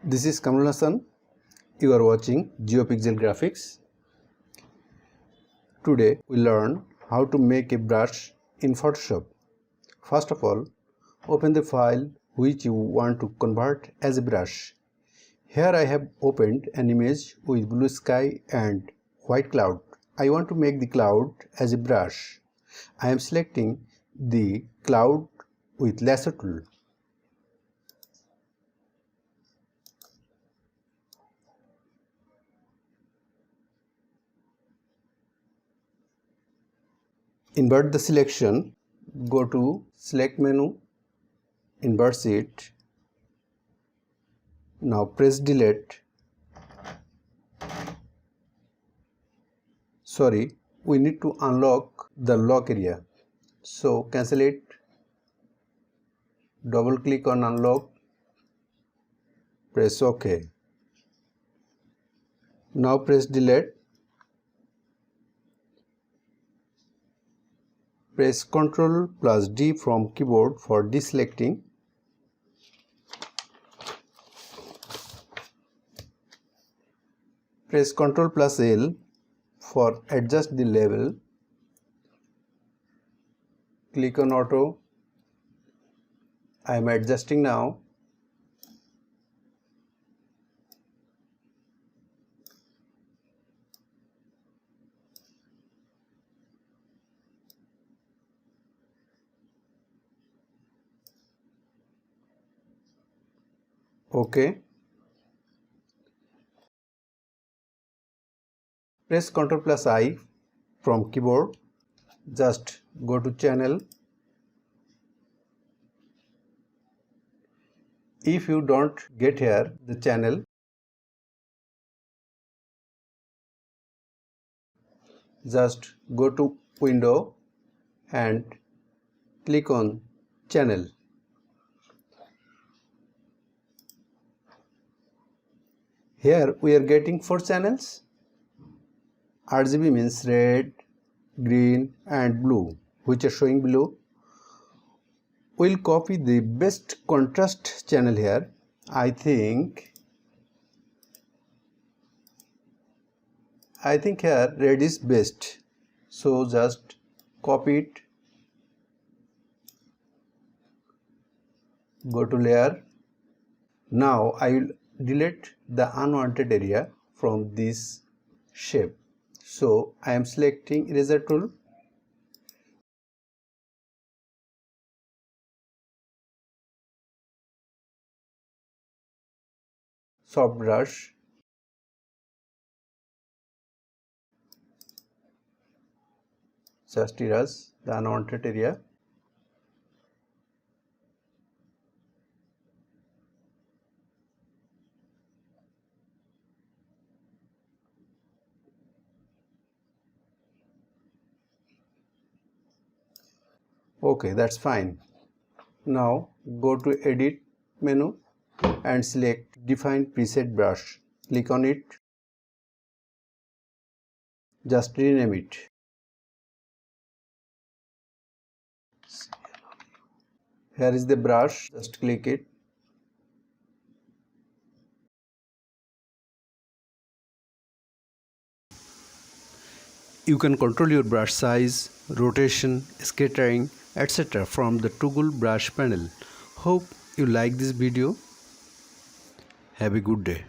This is Kamrul Hassan. You are watching GeoPixel Graphics. Today we learn how to make a brush in Photoshop. First of all, open the file which you want to convert as a brush. Here I have opened an image with blue sky and white cloud. I want to make the cloud as a brush. I am selecting the cloud with lasso tool. Invert the selection, go to select menu, invert it. Now press delete. Sorry, we need to unlock the lock area. So cancel it, double click on unlock, press OK. Now press delete. Press Ctrl plus D from keyboard for deselecting. Press Ctrl plus L for adjust the level. Click on auto. I am adjusting now. OK. Press Ctrl plus I from keyboard. Just go to channel. If you don't get here the channel, just go to window and click on channel. Here we are getting 4 channels. RGB means red, green and blue, which are showing below. We'll copy the best contrast channel here. I think here red is best. So just copy it. Go to layer. Now I will delete the unwanted area from this shape. So I am selecting eraser tool. Soft brush. Just erase the unwanted area. Okay, that's fine. Now go to edit menu and select define preset brush. Click on it. Just rename it. Here is the brush. Just click it. You can control your brush size, rotation, scattering, etc. from the toggle brush panel. Hope you like this video. Have a good day.